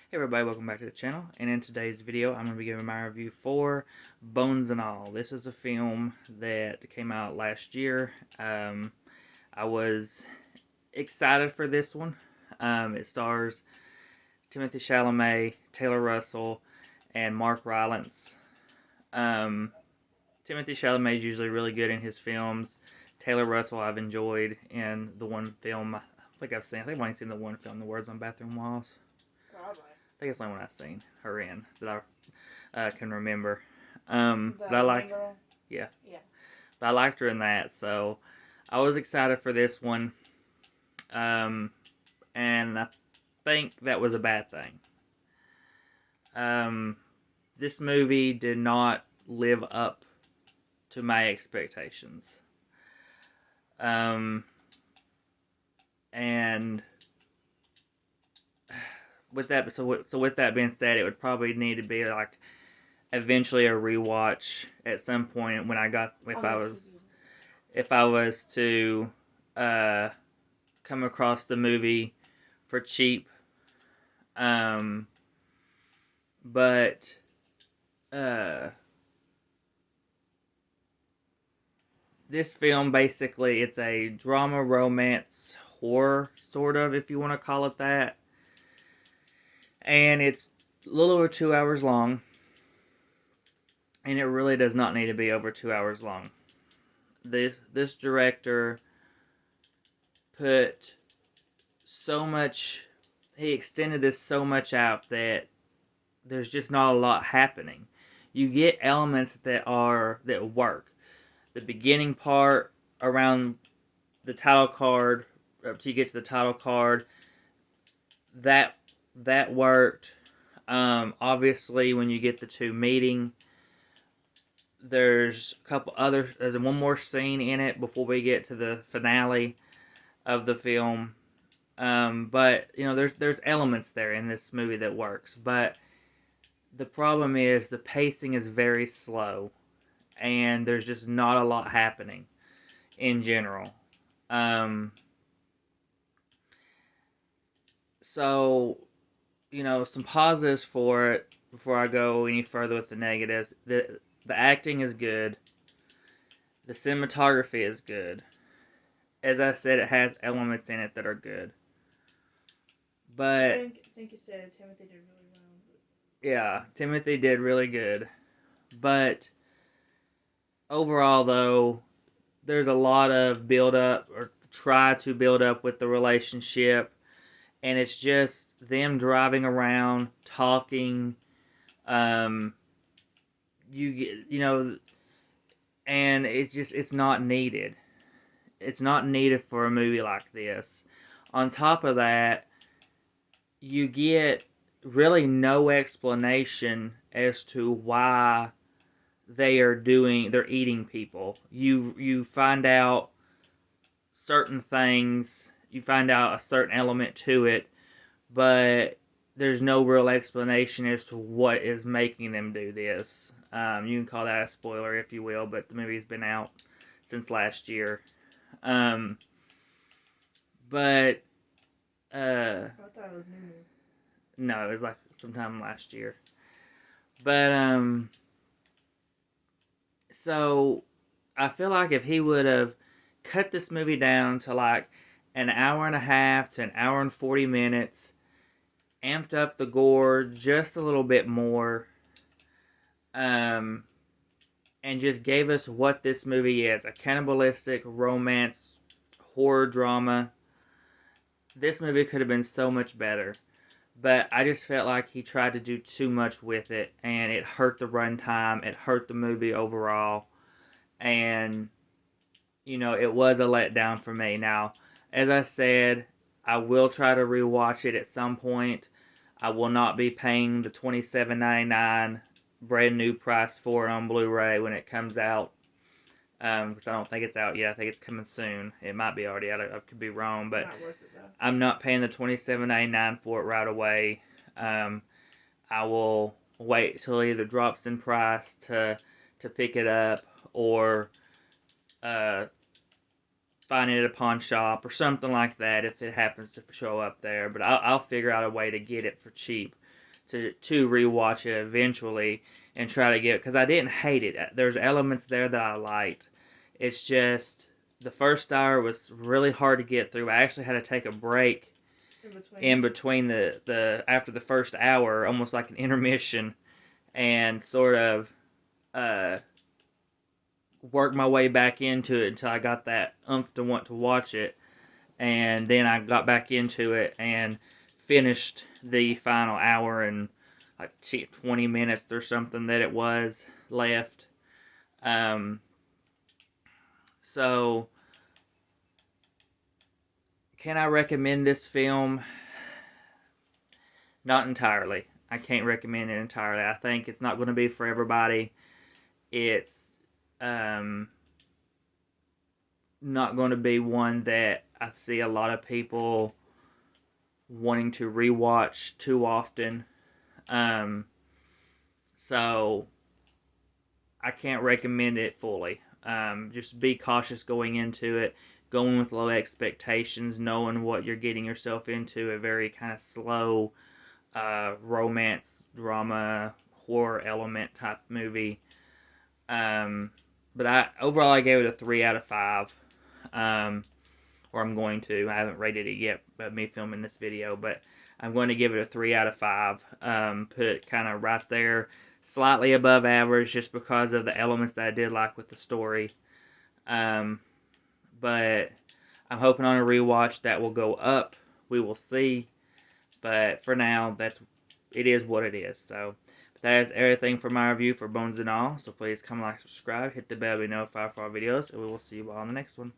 Hey everybody, welcome back to the channel, and in today's video I'm going to be giving my review for Bones and All. This is a film that came out last year. I was excited for this one. It stars Timothée Chalamet, Taylor Russell, and Mark Rylance. Um, Timothée Chalamet is usually really good in his films. Taylor Russell I've enjoyed in the one film I think I've only seen the one film, The Words on Bathroom Walls. Probably. I think it's the only one I've seen her in that I can remember. But The Mango. yeah, Yeah. but I liked her in that, so I was excited for this one. And I think that was a bad thing. Um, this movie did not live up to my expectations. And with that, so with that being said, it would probably need to be like eventually a rewatch at some point when if I was to come across the movie for cheap. Um, but this film basically it's a drama, romance, horror sort of, if you want to call it that, and it's a little over 2 hours long, and it really does not need to be over 2 hours long. This director put so much, he extended this so much out that there's just not a lot happening. You get elements that work. The beginning part around the title card, up till you get to the title card, that worked. Obviously, when you get the two meeting, there's one more scene in it before we get to the finale of the film. But you know, there's elements there in this movie that works. But the problem is the pacing is very slow, and there's just not a lot happening in general. So, you know, some positives for it before I go any further with the negatives. The acting is good. The cinematography is good. As I said, it has elements in it that are good. But I think you said Timothy did really well. yeah, Timothy did really good. But overall, though, there's a lot of build up or try to build up with the relationship, and it's just them driving around talking. Um, you know, and it's not needed. It's not needed for a movie like this. On top of that, you get really no explanation as to why they're eating people. You find out certain things, you find out a certain element to it, but there's no real explanation as to what is making them do this. You can call that a spoiler if you will, but the movie's been out since last year. Um, but I thought it was new. no, it was like sometime last year. But so I feel like if he would have cut this movie down to like an hour and a half to an hour and 40 minutes, amped up the gore just a little bit more, um, and just gave us what this movie is, a cannibalistic romance horror drama, this movie could have been so much better. But I just felt like he tried to do too much with it, and it hurt the runtime, it hurt the movie overall, and you know, it was a letdown for me. Now, as I said, I will try to rewatch it at some point. I will not be paying the $27.99 brand new price for it on Blu-ray when it comes out. Because I don't think it's out yet. I think it's coming soon. It might be already out. I could be wrong, but Not worth it though. I'm not paying the $27.99 for it right away. I will wait till it either drops in price to pick it up, or uh, find it at a pawn shop or something like that if it happens to show up there. But I'll figure out a way to get it for cheap to rewatch it eventually and try to get, because I didn't hate it. There's elements there that I liked. It's just the first hour was really hard to get through. I actually had to take a break in between the after the first hour, almost like an intermission, and sort of work my way back into it until I got that oomph to want to watch it. And then I got back into it and finished the final hour and like 20 minutes or something that it was left. So, can I recommend this film? Not entirely. I can't recommend it entirely. I think it's not going to be for everybody. It's not going to be one that I see a lot of people wanting to rewatch too often. So I can't recommend it fully. Just be cautious going into it, going with low expectations, knowing what you're getting yourself into. A very kind of slow romance, drama, horror element type movie. But overall I gave it a 3 out of 5. Or I'm going to. I haven't rated it yet, but me filming this video, but I'm going to give it a 3 out of 5. Put it kind of right there, slightly above average, just because of the elements that I did like with the story. But I'm hoping on a rewatch that will go up. We will see. But for now, it is what it is. So that is everything for my review for Bones and All. So please come like, subscribe, hit the bell to be notified for our videos, and we will see you all in the next one.